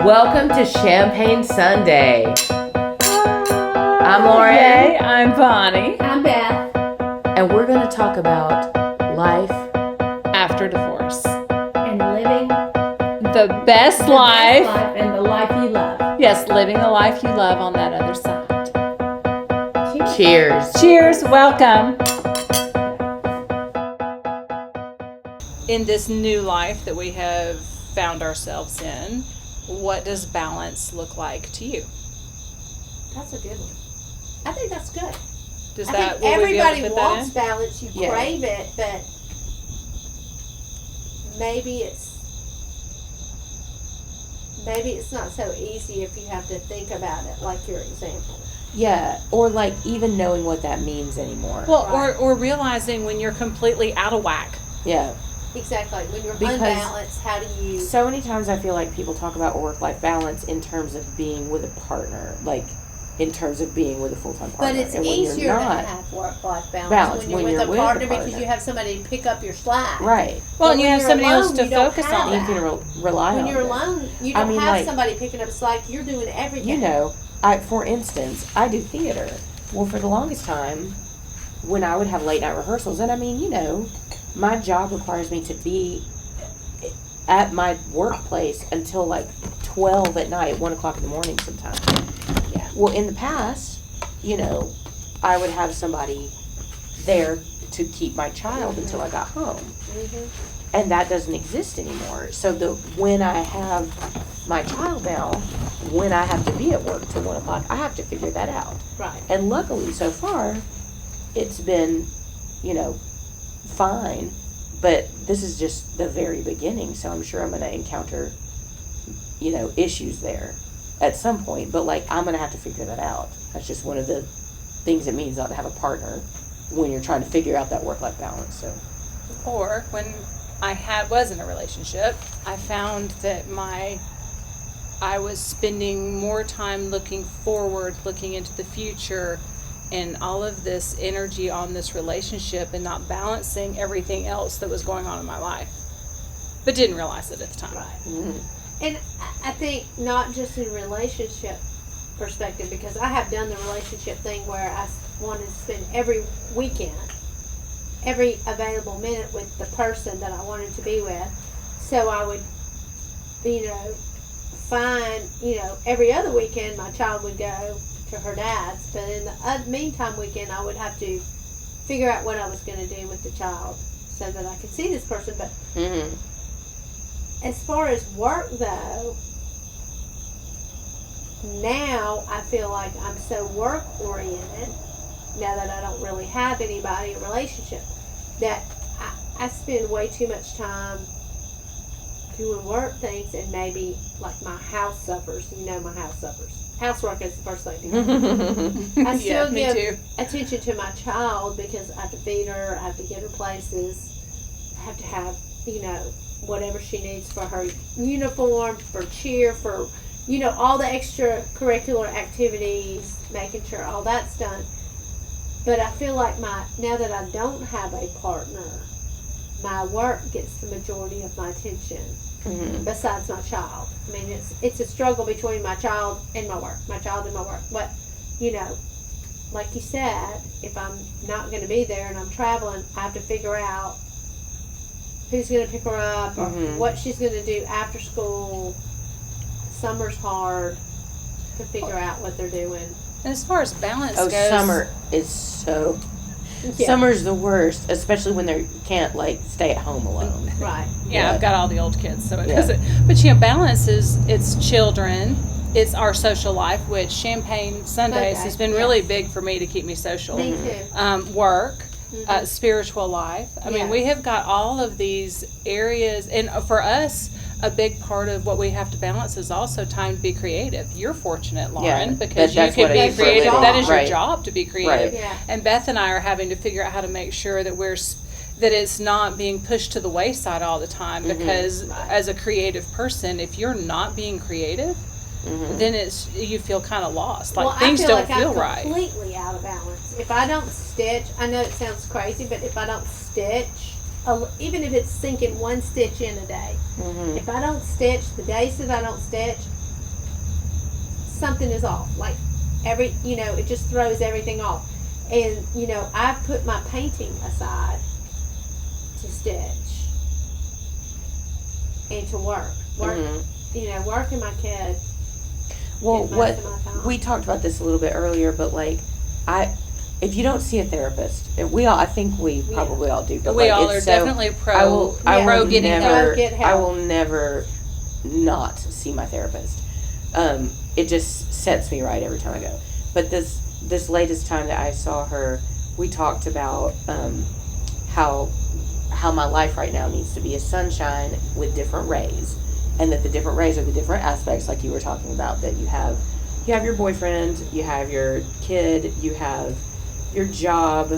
Welcome to Champagne Sunday. I'm Lauren. Hey, I'm Bonnie. I'm Beth. And we're going to talk about life After divorce. And living The best life. and the life you love. Yes, living the life you love on that other side. Cheers. Cheers, welcome. In this new life that we have found ourselves in, what does balance look like to you? That's a good one. I think that's good. Does I that think will we be able to everybody fit wants that balance. You Yeah. crave it, but maybe it's not so easy if you have to think about it, like your example. Yeah, or like even knowing what that means anymore. in? Well, Right. or realizing when you're completely out of whack. Yeah. Exactly. When you're Because unbalanced, how do you? So many times I feel like people talk about work-life balance in terms of being with a partner, like in terms of being with a full-time partner. But it's and when easier you're to not, have work-life balance when you're with a partner because you have somebody to pick up your slack. right. Well, But and you when have you're somebody else alone, to you don't focus have on. You that. can rely When on you're it. alone, you I don't mean, have like- somebody picking up slack. You're doing everything. You know, for instance, I do theater. Well, for the longest time, when I would have late night rehearsals, and I mean, you know, my job requires me to be at my workplace until like 12 at night, 1 o'clock in the morning sometimes. Yeah. Well, in the past, you know, I would have somebody there to keep my child until I got home. Mhm. And that doesn't exist anymore. So when I have my child now, when I have to be at work till 1 o'clock, I have to figure that out. Right. And luckily, so far, it's been, you know, fine. But this is just the very beginning, so I'm sure I'm going to encounter, you know, issues there at some point. But, like, I'm going to have to figure that out. That's just one of the things it means not to have a partner when you're trying to figure out that work-life balance. So. Or when I was in a relationship, I found that I was spending more time looking forward, looking into the future, and all of this energy on this relationship and not balancing everything else that was going on in my life. But didn't realize it at the time. Right. Mm-hmm. And I think not just in relationship perspective, because I have done the relationship thing where I wanted to spend every weekend, every available minute with the person that I wanted to be with. So I would, you know, find, you know, every other weekend my child would go to her dad's, but in the meantime weekend I would have to figure out what I was going to do with the child so that I could see this person. But Mm-hmm. as far as work though, now I feel like I'm so work oriented now that I don't really have anybody in a relationship that I spend way too much time doing work things, and maybe like my house suffers. You know, my house suffers. Housework is the first thing to go. I still me give too. attention to my child because I have to feed her, I have to get her places, I have to have, you know, whatever she needs for her uniform, for cheer, for, you know, all the extracurricular activities, making sure all that's done. But I feel like now that I don't have a partner, my work gets the majority of my attention. Mm-hmm. Besides my child. I mean, it's a struggle between my child and my work. My child and my work. But, you know, like you said, if I'm not going to be there and I'm traveling, I have to figure out who's going to pick her up or Mhm. what she's going to do after school. Summer's hard to figure out what they're doing. And as far as balance Oh, goes, summer is so. Yeah. Summer's the worst, especially when they can't like stay at home alone. Right. yeah, I've got all the old kids, so it Yeah. doesn't. But you know, balance is it's children, it's our social life, which Champagne Sundays Okay, has been really yes. big for me to keep me social. Me too. Work, Mhm. spiritual life. I mean, Yes. we have got all of these areas, and for us, a big part of what we have to balance is also time to be creative. You're fortunate, Lauren, Yeah, because you that's can what be I do for a creative. living. That is your Right. job to be creative. Right. Yeah. And Beth and I are having to figure out how to make sure that that it's not being pushed to the wayside all the time. Mhm. Because Right. as a creative person, if you're not being creative, Mm-hmm. then you feel kind of lost. Like Well, things I feel don't like feel I'm right. completely out of balance. If I don't stitch, I know it sounds crazy, but if I don't stitch, even if it's sinking one stitch in a day, Mm-hmm. if I don't stitch, the days that I don't stitch, something is off. Like it just throws everything off. And, I put my painting aside to stitch and to work. Working my kid. Well, is most of my time. we talked about this a little bit earlier, but like, if you don't see a therapist, and I think we probably all do. But We like, all it's are so, definitely pro. I will pro getting never. Get help. I will never not see my therapist. It just sets me right every time I go. But this latest time that I saw her, we talked about how my life right now needs to be a sunshine with different rays, and that the different rays are the different aspects, like you were talking about. That you have your boyfriend, you have your kid, you have your job,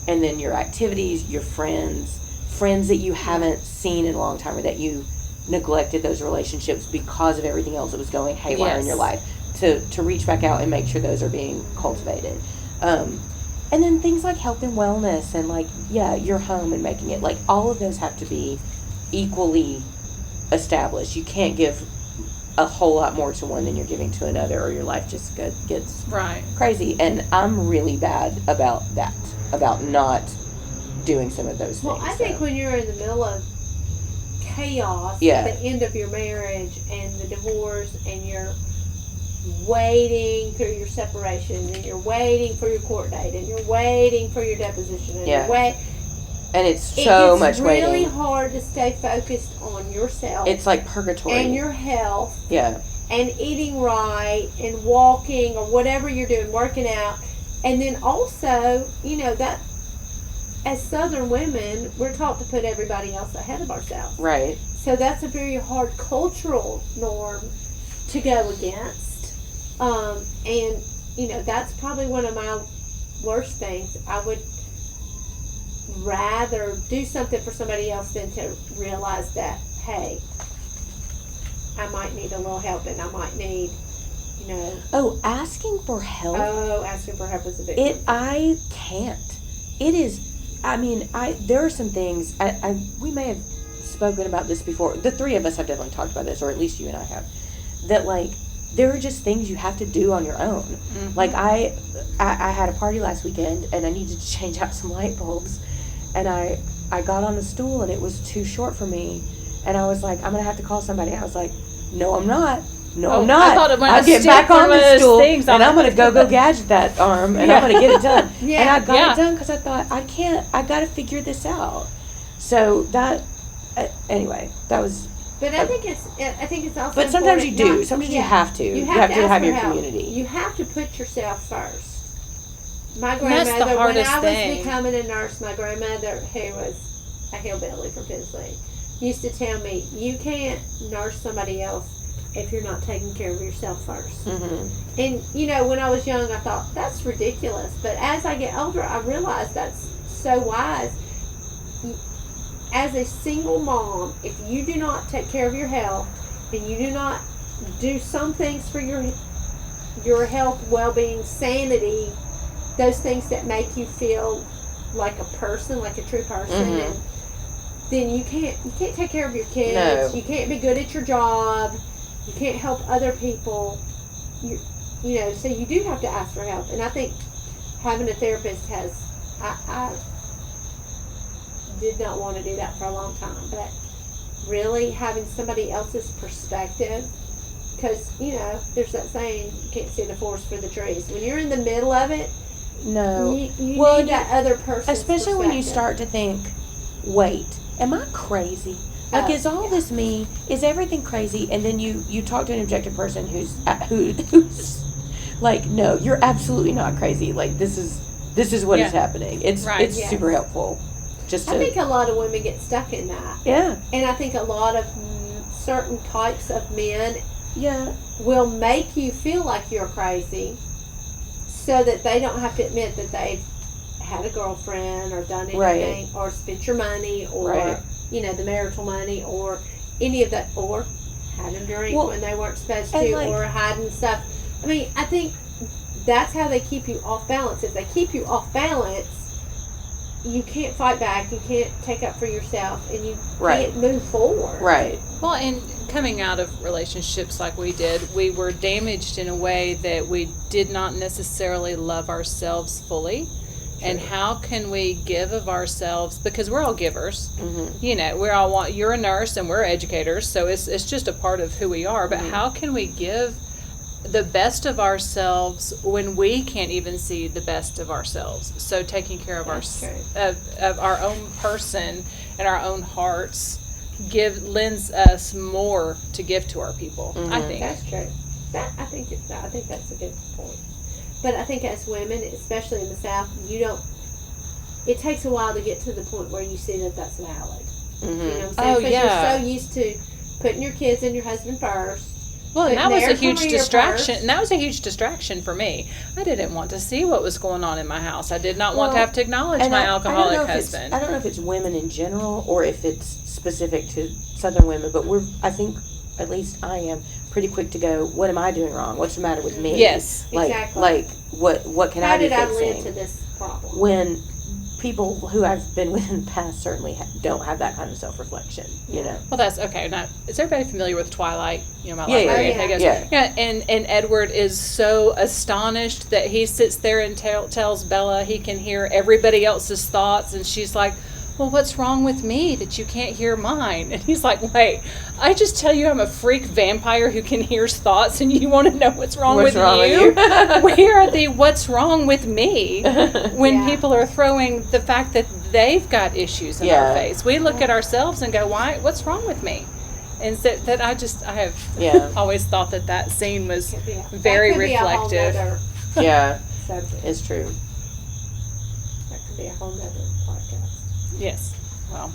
and then your activities, your friends that you haven't seen in a long time, or that you neglected those relationships because of everything else that was going haywire in your life, to reach back out and make sure those are being cultivated. And then things like health and wellness, and like, your home, and making it, like, all of those have to be equally established. You can't give a whole lot more to one than you're giving to another, or your life just gets crazy. And I'm really bad about that, about not doing some of those things. Well, I think when you're in the middle of chaos Yeah. at the end of your marriage and the divorce, and you're waiting through your separation, and you're waiting for your court date, and you're waiting for your deposition, and and it's so much waiting. It's really hard to stay focused on yourself. It's like purgatory. And your health. Yeah. And eating right, and walking, or whatever you're doing, working out. And then also, that as Southern women, we're taught to put everybody else ahead of ourselves. Right. So that's a very hard cultural norm to go against. And, that's probably one of my worst things. I would rather do something for somebody else than to realize that, hey, I might need a little help, and I might need, asking for help. Asking for help is a big one. I can't. It is, there are some things, we may have spoken about this before. The three of us have definitely talked about this, or at least you and I have. That, like, there are just things you have to do on your own. Mm-hmm. Like, I had a party last weekend, and I needed to change out some light bulbs. And I got on a stool, and it was too short for me. And I was like, I'm going to have to call somebody. I was like, no, I'm not. No, I'm not. I thought it might I'll get back on the stool, and I'm going to go gadget that arm, and I'm going to get it done. Yeah. And I got it done because I thought, I got to figure this out. So that, anyway, that was... But I think it's also. But sometimes you do. Sometimes you have to. You have to have your community. You have to put yourself first. My That's grandmother, the hardest when I thing. was becoming a nurse, my grandmother, who was a hillbilly from Tennessee, used to tell me, you can't nurse somebody else if you're not taking care of yourself first. Mm-hmm. And, when I was young, I thought, that's ridiculous. But as I get older, I realize that's so wise. As a single mom, if you do not take care of your health, and you do not do some things for your health, well-being, sanity, those things that make you feel like a person, like a true person, mm-hmm. and then you can't take care of your kids. No. You can't be good at your job. You can't help other people. So you do have to ask for help. And I think having a therapist has, I did not want to do that for a long time, but really having somebody else's perspective, because there's that saying, you can't see the forest for the trees. When you're in the middle of it, no, you need that other person, especially when you start to think, wait, am I crazy? Like, is all this me? Is everything crazy? And then you talk to an objective person who's like, no, you're absolutely not crazy. Like, this is what is happening. It's super helpful. I think a lot of women get stuck in that. Yeah. And I think a lot of certain types of men Yeah. will make you feel like you're crazy so that they don't have to admit that they've had a girlfriend or done anything or spent your money or, you know, the marital money or any of that, or had a drink when they weren't supposed to, or hiding stuff. I mean, I think that's how they keep you off balance. If they keep you off balance, you can't fight back. You can't take up for yourself, and you Right. can't move forward. Right. Well, and coming out of relationships like we did, we were damaged in a way that we did not necessarily love ourselves fully. And how can we give of ourselves, because we're all givers. Mm-hmm. You know, you're a nurse and we're educators, so it's just a part of who we are. But how can we give the best of ourselves when we can't even see the best of ourselves? So taking care of of our own person and our own hearts lends us more to give to our people. I think That's true. I think that's a good point. But I think as women, especially in the South, it takes a while to get to the point where you see that that's valid. Mm-hmm. You know what I'm saying? Oh, Because yeah. you're so used to putting your kids and your husband first. Well, and that was their a huge career distraction. first. And that was a huge distraction for me. I didn't want to see what was going on in my house. I did not want to have to acknowledge And my I don't know alcoholic if husband. I don't know if it's women in general or if it's specific to Southern women, but I think, at least I am, pretty quick to go, what am I doing wrong? What's the matter with me? Yes. Like, Exactly. like what can How I be did I fixing? lead to this problem? When people who I've been with in the past certainly don't have that kind of self-reflection, you know? Well, that's okay. Now, is everybody familiar with Twilight? You know, my Yeah, librarian. yeah, He goes, yeah. And Edward is so astonished that he sits there and tells Bella he can hear everybody else's thoughts, and she's like, well, what's wrong with me that you can't hear mine? And he's like, wait, I just tell you I'm a freak vampire who can hear thoughts, and you want to know what's wrong with you? Where are the what's wrong with me when Yeah. people are throwing the fact that they've got issues in Yeah. our face? We look at ourselves and go, what's wrong with me? And so that I have Yeah. always thought that scene was Could be very that could be a whole reflective. nother Yeah, subject. it's true. That could be a whole nother podcast. Yes. Well,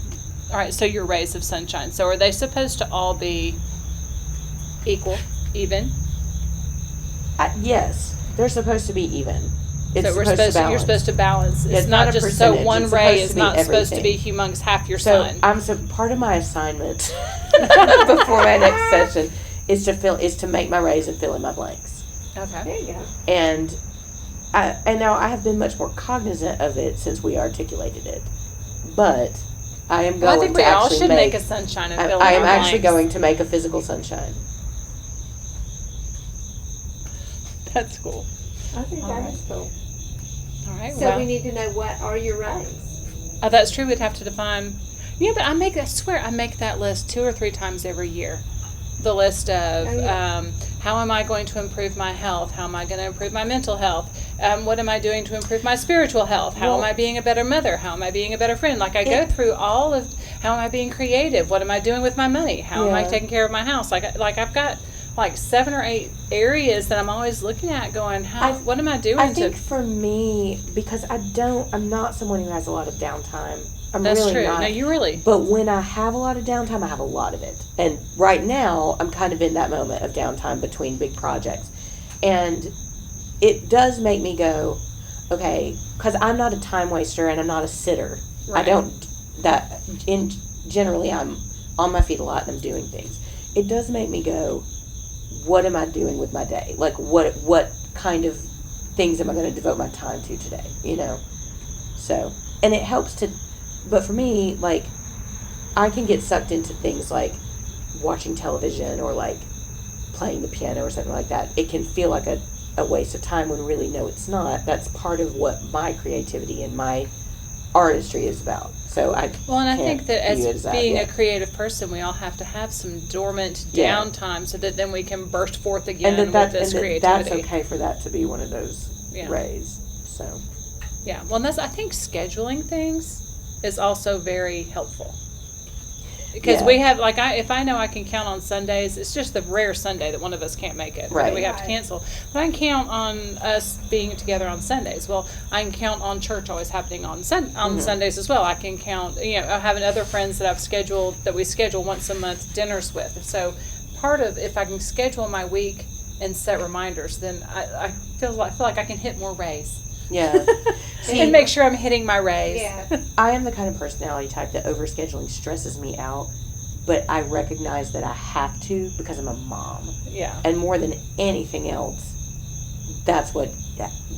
all right. So your rays of sunshine. So are they supposed to all be equal, even? Yes, they're supposed to be even. It's So you're supposed to balance. It's It's not not a just so percentage. one It's ray supposed is to be not supposed to be everything. humongous half your So sun. part of my assignment before my next session is to make my rays and fill in my blanks. Okay. There you go. And now I have been much more cognizant of it since we articulated it. But I am going Well, I think to we all actually should make a sunshine and fill in I am our actually blanks. going to make a physical sunshine. That's cool. I think All that right. is cool. All right. So well, we need to know what are your rays. oh, that's true. We'd have to define. Yeah, but I swear I make that list 2 or 3 times every year. The list of Oh, yeah. how am I going to improve my health? How am I going to improve my mental health? What am I doing to improve my spiritual health? How am Well- I being a better mother? How am I being a better friend? Like I go through all of how am I being creative? What am I doing with my money? How am I Yeah. taking care of my house? Like I've got like 7 or 8 areas that I'm always looking at going, what am I doing I to think for me, because I'm not someone who has a lot of downtime. I'm That's really true. not. No, you really. But when I have a lot of downtime, I have a lot of it. And right now, I'm kind of in that moment of downtime between big projects. And it does make me go, okay, because I'm not a time waster and I'm not a sitter. Right. Generally, I'm on my feet a lot and I'm doing things. It does make me go, what am I doing with my day? Like, what kind of things am I going to devote my time to today, you know? So, and it helps but for me, like, I can get sucked into things like watching television or like playing the piano or something like that. It can feel like a waste of time when really, no, it's not. That's part of what my creativity and my artistry is about. So and I can't think that view it as that, being yeah. a creative person, we all have to have some dormant Yeah. downtime so that then we can burst forth again and with this creativity. that's okay for that to be one of those Yeah. rays. So Yeah, well, I think scheduling things is also very helpful. Because Yeah. we have, if I know I can count on Sundays, it's just the rare Sunday that one of us can't make it. That Right. we have to Right. cancel. But I can count on us being together on Sundays. Well, I can count on church always happening on Mm-hmm. Sundays as well. I can count, having other friends that we schedule once a month dinners with. So part of, if I can schedule my week and set reminders, then I feel like I can hit more rays. yeah. See, And make sure I'm hitting my rays. Yeah. I am the kind of personality type that overscheduling stresses me out, but I recognize that I have to because I'm a mom. Yeah. And more than anything else, that's what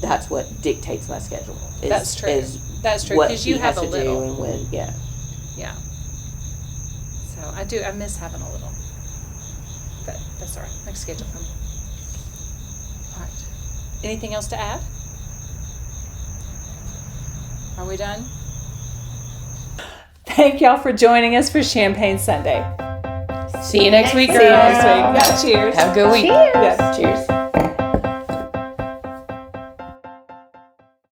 that's what dictates my schedule. That's true. That's true, what 'cause you he have has a to little. do and when. Yeah. Yeah. So I miss having a little. But that's all right. Next schedule come. All right. Anything else to add? Are we done? Thank y'all for joining us for Champagne Sunday. See you next week, See you next week. Yeah, cheers. Have a good week. Cheers. Yeah. Cheers.